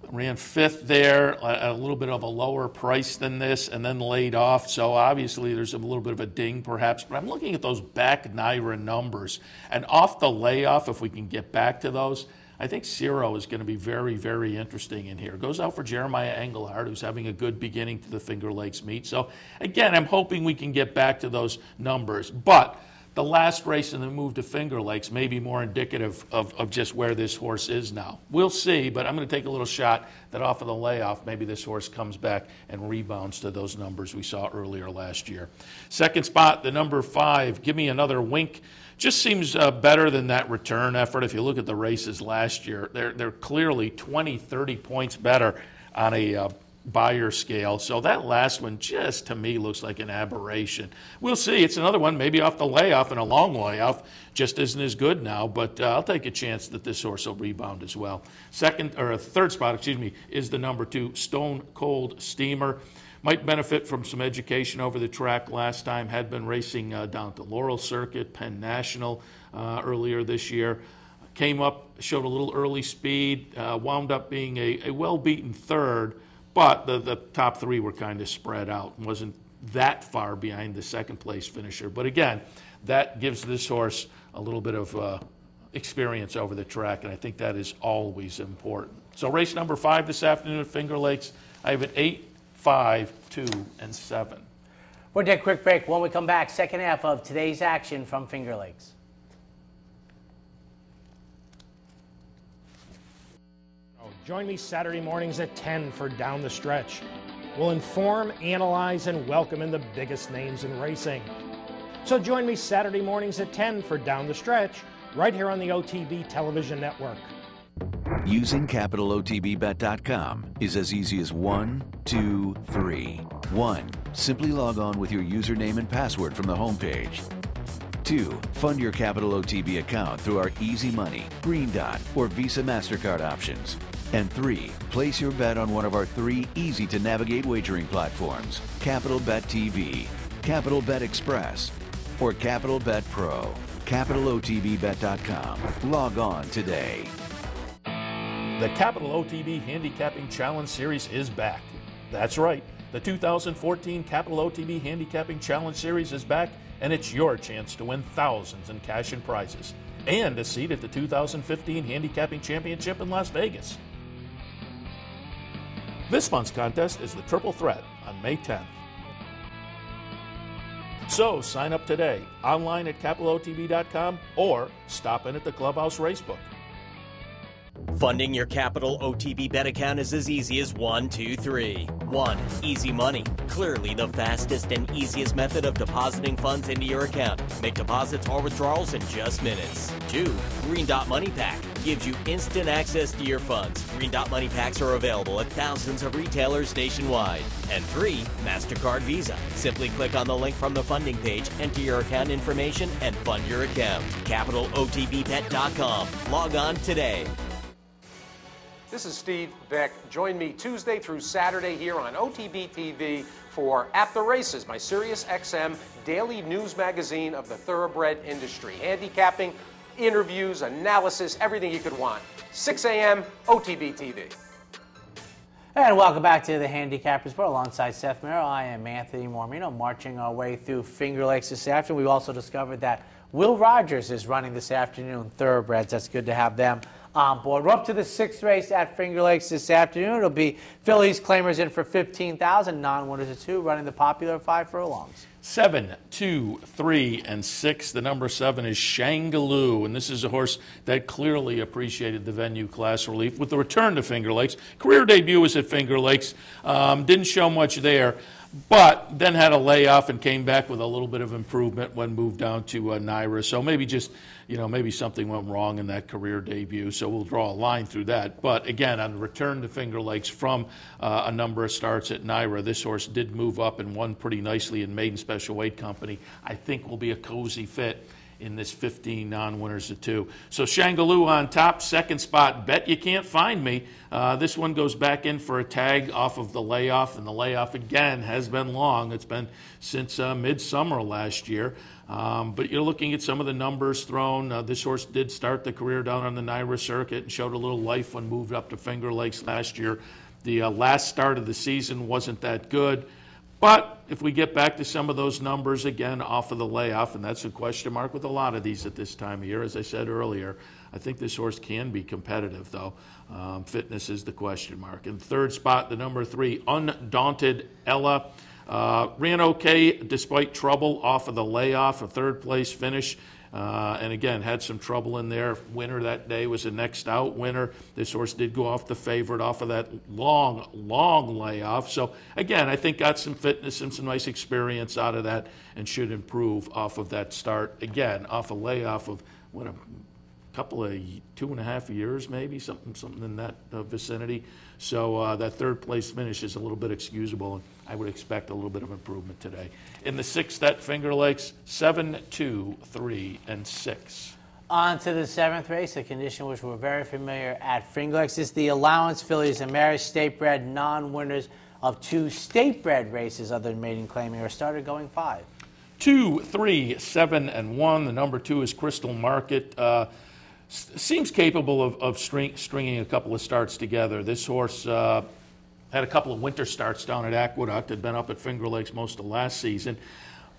ran 5th there at a little bit of a lower price than this, and then laid off. So obviously there's a little bit of a ding perhaps, but I'm looking at those back NYRA numbers. And off the layoff, if we can get back to those, I think Ciro is going to be very, very interesting in here. Goes out for Jeremiah Engelhardt, who's having a good beginning to the Finger Lakes meet. So, again, I'm hoping we can get back to those numbers. But the last race in the move to Finger Lakes may be more indicative of just where this horse is now. We'll see, but I'm going to take a little shot that off of the layoff, maybe this horse comes back and rebounds to those numbers we saw earlier last year. Second spot, the number 5, Give Me Another Wink. Just seems better than that return effort. If you look at the races last year, they're clearly 20, 30 points better on a Bayer scale. So that last one just, to me, looks like an aberration. We'll see. It's another one, maybe off the layoff, and a long layoff just isn't as good now, but I'll take a chance that this horse will rebound as well. Third spot, is the number 2, Stone Cold Steamer. Might benefit from some education over the track last time. Had been racing down at the Laurel Circuit, Penn National earlier this year. Came up, showed a little early speed, wound up being a well-beaten third, but the top 3 were kind of spread out. Wasn't that far behind the second-place finisher. But again, that gives this horse a little bit of experience over the track, and I think that is always important. So race number 5 this afternoon at Finger Lakes. I have an 8, 5, 2, and 7. We'll take a quick break. When we come back, second half of today's action from Finger Lakes. Join me Saturday mornings at 10 for Down the Stretch. We'll inform, analyze, and welcome in the biggest names in racing. So join me Saturday mornings at 10 for Down the Stretch, right here on the OTB television network. Using CapitalOTBBet.com is as easy as 1, 2, 3. 1. Simply log on with your username and password from the homepage. 2. Fund your Capital OTB account through our Easy Money, Green Dot, or Visa MasterCard options. And 3. Place your bet on one of our 3 easy-to-navigate wagering platforms, Capital Bet TV, Capital Bet Express, or Capital Bet Pro. CapitalOTBBet.com. Log on today. The Capital OTB Handicapping Challenge Series is back. That's right. The 2014 Capital OTB Handicapping Challenge Series is back, and it's your chance to win thousands in cash and prizes, and a seat at the 2015 Handicapping Championship in Las Vegas. This month's contest is the Triple Threat on May 10th. So sign up today, online at CapitalOTB.com, or stop in at the Clubhouse Racebook. Funding your Capital OTB bet account is as easy as 1, 2, 3. 1. Easy Money. Clearly the fastest and easiest method of depositing funds into your account. Make deposits or withdrawals in just minutes. 2. Green Dot Money Pack. Gives you instant access to your funds. Green Dot Money Packs are available at thousands of retailers nationwide. And 3. MasterCard Visa. Simply click on the link from the funding page, enter your account information, and fund your account. CapitalOTBBet.com. Log on today. This is Steve Beck. Join me Tuesday through Saturday here on OTB TV for At the Races, my Sirius XM daily news magazine of the thoroughbred industry. Handicapping, interviews, analysis, everything you could want. 6 a.m. OTB TV. And welcome back to the Handicappers Report alongside Seth Merrill. I am Anthony Mormino, marching our way through Finger Lakes this afternoon. We've also discovered that Will Rogers is running this afternoon, thoroughbreds. That's good to have them on board. We're up to the 6th race at Finger Lakes this afternoon. It'll be Phillies claimers in for $15,000, non-winners of 2, running the popular 5 furlongs. 7, 2, 3, and 6. The number 7 is Shangaloo, and this is a horse that clearly appreciated the venue class relief with the return to Finger Lakes. Career debut was at Finger Lakes. Didn't show much there, but then had a layoff and came back with a little bit of improvement when moved down to NYRA. So maybe just, maybe something went wrong in that career debut. So we'll draw a line through that. But again, on the return to Finger Lakes from a number of starts at NYRA, this horse did move up and won pretty nicely in Maiden Special Weight Company. I think will be a cozy fit in this 15 non-winners of 2. So Shangaloo on top, second spot, Bet You Can't Find Me. This one goes back in for a tag off of the layoff, and the layoff again has been long. It's been since midsummer last year. But you're looking at some of the numbers thrown. This horse did start the career down on the NYRA circuit and showed a little life when moved up to Finger Lakes last year. The last start of the season wasn't that good, But if we get back to some of those numbers again off of the layoff, and that's a question mark with a lot of these at this time of year, as I said earlier, I think this horse can be competitive, though. Fitness is the question mark. In third spot, the number 3, Undaunted Ella. Ran okay despite trouble off of the layoff, a third-place finish. And again, had some trouble in there. Winner that day was a next out winner. This horse did go off the favorite off of that long layoff. So again, I think got some fitness and some nice experience out of that and should improve off of that start. Again, off a layoff of what, a couple of 2.5 years maybe, something in that vicinity. So that third place finish is a little bit excusable, and I would expect a little bit of improvement today. In the 6th at Finger Lakes, 7, 2, 3, and 6. On to the 7th race, a condition which we're very familiar at Finger Lakes. Is the Allowance fillies and mares state-bred non-winners of 2 state-bred races other than maiden claiming are started going 5. 2, 3, 7, and 1. The number 2 is Crystal Market. Seems capable of stringing a couple of starts together. This horse had a couple of winter starts down at Aqueduct, had been up at Finger Lakes most of last season,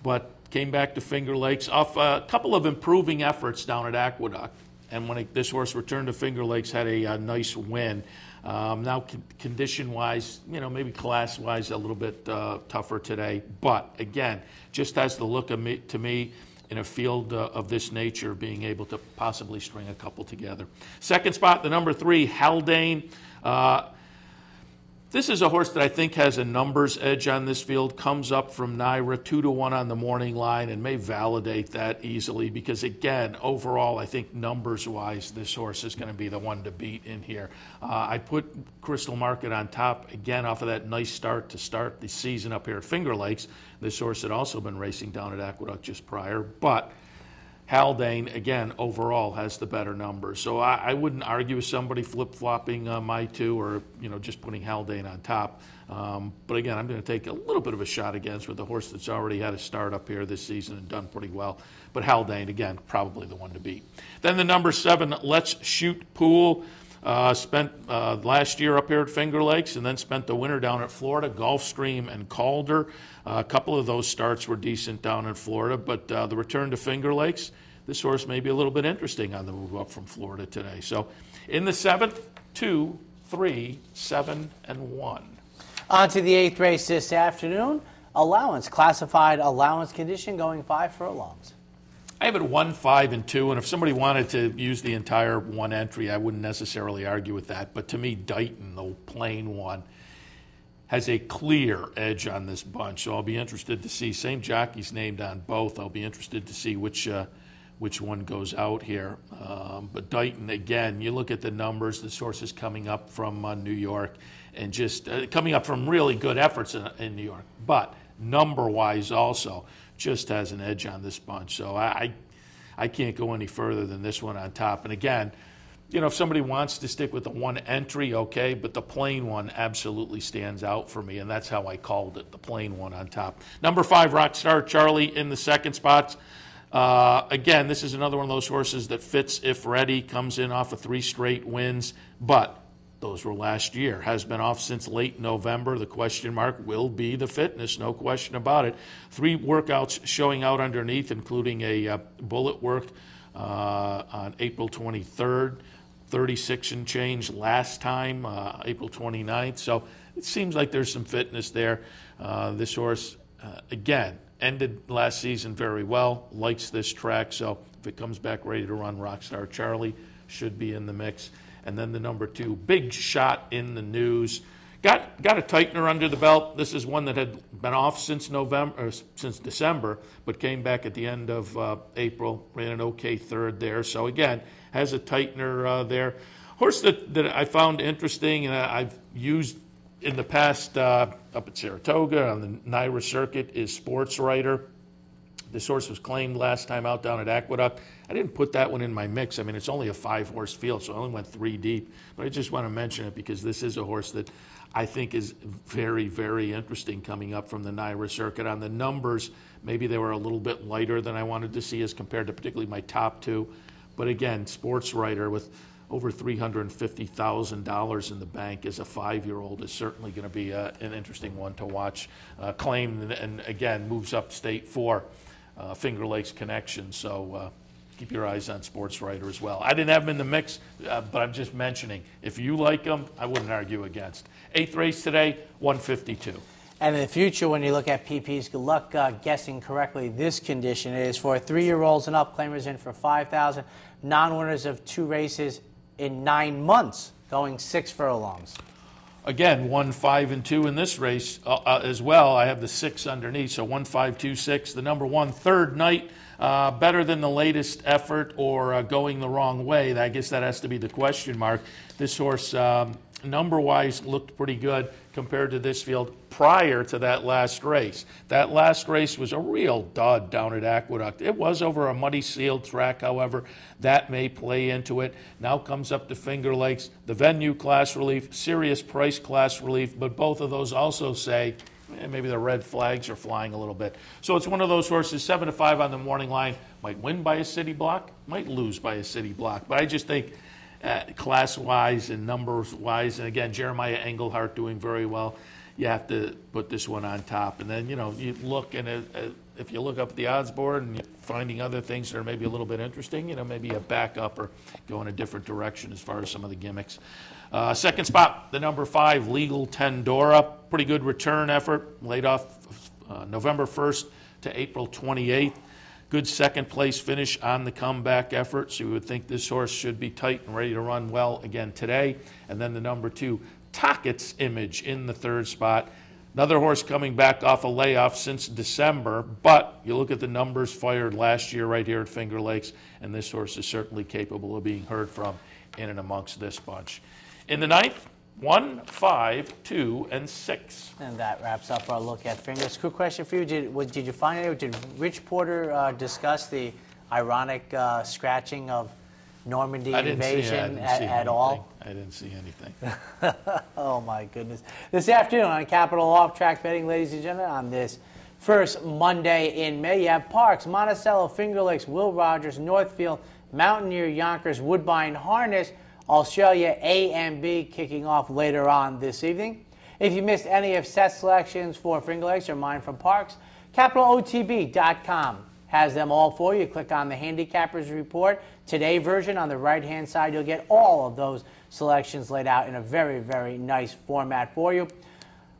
but came back to Finger Lakes off a couple of improving efforts down at Aqueduct. And when this horse returned to Finger Lakes, had a nice win. Now condition-wise, maybe class-wise, a little bit tougher today. But again, just has the look of to me in a field of this nature, being able to possibly string a couple together. Second spot, the number 3, Haldane. This is a horse that I think has a numbers edge on this field, comes up from Naira, 2-1 on the morning line, and may validate that easily because, again, overall, I think numbers-wise, this horse is going to be the one to beat in here. I put Crystal Market on top, again, off of that nice start to start the season up here at Finger Lakes. This horse had also been racing down at Aqueduct just prior, but Haldane, again, overall has the better numbers. So I wouldn't argue with somebody flip-flopping my 2 or, just putting Haldane on top. But again, I'm going to take a little bit of a shot against with a horse that's already had a start up here this season and done pretty well. But Haldane, again, probably the one to beat. Then the number 7, Let's Shoot Pool. Spent last year up here at Finger Lakes and then spent the winter down at Florida, Gulfstream and Calder. A couple of those starts were decent down in Florida, but the return to Finger Lakes, this horse may be a little bit interesting on the move up from Florida today. So in the 7th, 2, 3, 7, and 1. On to the 8th race this afternoon. Allowance, classified allowance condition, going 5 furlongs. I have it 1, 5, and 2, and if somebody wanted to use the entire one entry, I wouldn't necessarily argue with that. But to me, Dighton, the plain one, has a clear edge on this bunch. So I'll be interested to see. Same jockey's named on both. I'll be interested to see which one goes out here. But Dighton, again, you look at the numbers. This horse is coming up from New York and just coming up from really good efforts in New York. But number-wise also, just has an edge on this bunch. So I can't go any further than this one on top. And again, if somebody wants to stick with the one entry, okay, but the plain one absolutely stands out for me, and that's how I called it, the plain one on top. Number 5, Rockstar Charlie in the 2nd spot. Again, this is another one of those horses that fits if ready, comes in off of 3 straight wins, but those were last year. Has been off since late November. The question mark will be the fitness, no question about it. 3 workouts showing out underneath, including a bullet work on April 23rd, 36 and change last time, April 29th. So it seems like there's some fitness there. This horse, again, ended last season very well, likes this track. So if it comes back ready to run, Rockstar Charlie should be in the mix. And then the number 2, Big Shot in the News. Got a tightener under the belt. This is one that had been off since December, but came back at the end of April. Ran an okay 3rd there. So again, has a tightener there. Horse that I found interesting and I've used in the past up at Saratoga on the Naira circuit is Sports Writer. This horse was claimed last time out down at Aqueduct. I didn't put that one in my mix. I mean, it's only a 5-horse field, so I only went 3 deep. But I just want to mention it because this is a horse that I think is very, very interesting coming up from the Naira circuit. On the numbers, maybe they were a little bit lighter than I wanted to see as compared to particularly my top 2. But again, Sports Writer with over $350,000 in the bank as a 5-year-old is certainly going to be an interesting one to watch. Claimed and again moves up state for Finger Lakes connection. So keep your eyes on Sports Writer as well. I didn't have them in the mix, but I'm just mentioning. If you like them, I wouldn't argue against. 8th race today, 152. And in the future, when you look at PPs, good luck guessing correctly this condition. It is for 3-year-olds and up. Claimers in for $5,000. Non-winners of 2 races in 9 months, going 6 furlongs. Again, 1, 5, and 2 in this race as well. I have the 6 underneath, so 1, 5, 2, 6. The number 1, Third Night, better than the latest effort or going the wrong way. I guess that has to be the question mark. This horse, number-wise, looked pretty good compared to this field prior to that last race. That last race was a real dud down at Aqueduct. It was over a muddy sealed track, however. That may play into it. Now comes up to Finger Lakes, the venue class relief, serious price class relief, but both of those also say maybe the red flags are flying a little bit. So it's one of those horses, 7 to 5 on the morning line, might win by a city block, might lose by a city block. But I just think class-wise and numbers-wise, and again, Jeremiah Engelhardt doing very well, you have to put this one on top. And then, you know, you look, and if you look up at the odds board and you're finding other things that are maybe a little bit interesting, you know, maybe a backup or go in a different direction as far as some of the gimmicks. Second spot, the number 5, Legal Tendora. Pretty good return effort, laid off November 1st to April 28th. Good second place finish on the comeback effort, so you would think this horse should be tight and ready to run well again today. And then the number 2, Tockett's Image in the 3rd spot. Another horse coming back off a layoff since December, but you look at the numbers fired last year right here at Finger Lakes, and this horse is certainly capable of being heard from in and amongst this bunch. In the 9th, 1, 5, 2, and 6. And that wraps up our look at Fingers. Quick question for you. Did you find it? Did Rich Porter discuss the ironic scratching of Normandy Invasion at all? I didn't see anything. Oh, my goodness. This afternoon on Capital Off-Track Betting, ladies and gentlemen, on this first Monday in May, you have Parks, Monticello, Finger Lakes, Will Rogers, Northfield, Mountaineer, Yonkers, Woodbine, Harness, Australia A and B kicking off later on this evening. If you missed any of Seth's selections for Finger Lakes or mine from Parks, CapitalOTB.com has them all for you. Click on the Handicappers Report Today version. On the right-hand side, you'll get all of those selections laid out in a very, very nice format for you.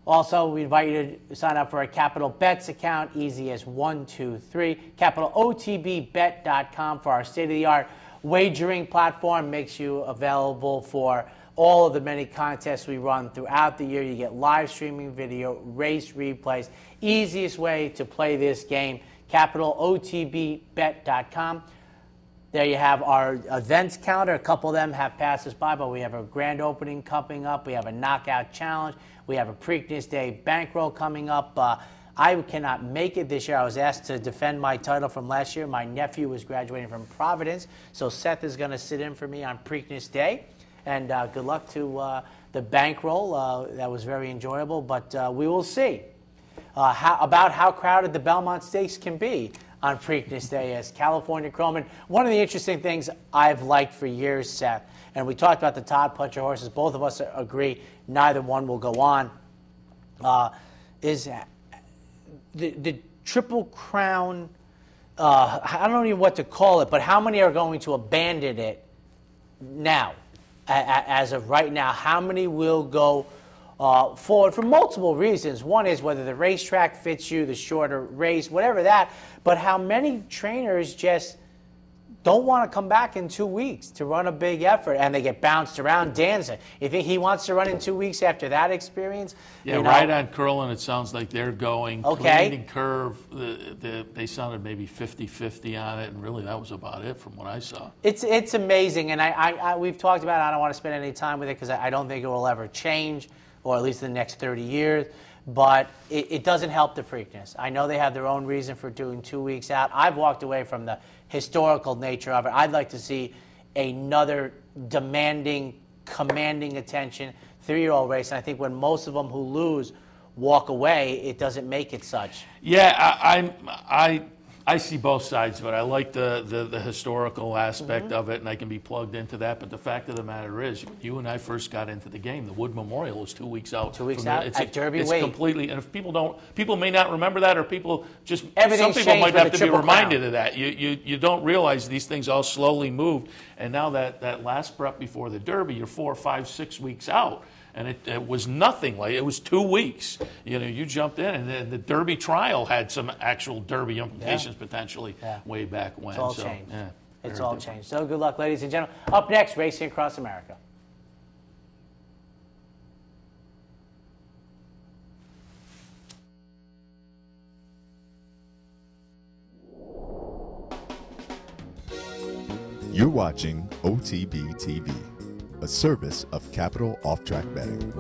Also, we invite you to sign up for a Capital Bets account, easy as 1, 2, 3. CapitalOTBBet.com for our state-of-the-art wagering platform, makes you available for all of the many contests we run throughout the year. You get live streaming video, race replays. Easiest way to play this game, CapitalOTBBet.com. There you have our events calendar. A couple of them have passed us by, but we have a grand opening coming up. We have a knockout challenge. We have a Preakness Day bankroll coming up. I cannot make it this year. I was asked to defend my title from last year. My nephew was graduating from Providence, so Seth is going to sit in for me on Preakness Day. And good luck to the bankroll. That was very enjoyable, but we will see about how crowded the Belmont Stakes can be on Preakness Day as California Croman. One of the interesting things I've liked for years, Seth, and we talked about the Todd Pletcher horses, both of us agree neither one will go on, is the Triple Crown, I don't know even what to call it, but how many are going to abandon it now, as of right now? How many will go forward for multiple reasons? One is whether the racetrack fits you, the shorter race, whatever that, but how many trainers just don't want to come back in 2 weeks to run a big effort, and they get bounced around. Danza, you think he wants to run in 2 weeks after that experience? Yeah, right on Curlin, it sounds like they're going. Okay. Cleaning curve, they sounded maybe 50-50 on it, and really that was about it from what I saw. It's amazing, and we've talked about it. I don't want to spend any time with it because I don't think it will ever change, or at least in the next 30 years. But it doesn't help the Preakness. I know they have their own reason for doing 2 weeks out. I've walked away from the historical nature of it. I'd like to see another demanding, commanding attention 3-year-old race. And I think when most of them who lose walk away, it doesn't make it such. Yeah, I see both sides, but I like the historical aspect of it, and I can be plugged into that. But the fact of the matter is, when you and I first got into the game, the Wood Memorial was 2 weeks out. 2 weeks out at Derby It's Weight. completely, and if people may not remember that, or people just, some Everything's people might changed have with to the be Triple reminded Crown. of that. You don't realize these things all slowly moved, and now that last prep before the Derby, you're 4, 5, 6 weeks out. And it was nothing like it was 2 weeks. You jumped in, and then the Derby trial had some actual Derby implications potentially way back when. It's all so, changed. Yeah, It's very all different. changed. So good luck, ladies and gentlemen. Up next, racing across America. You're watching OTB TV, a service of Capital Off Track Betting.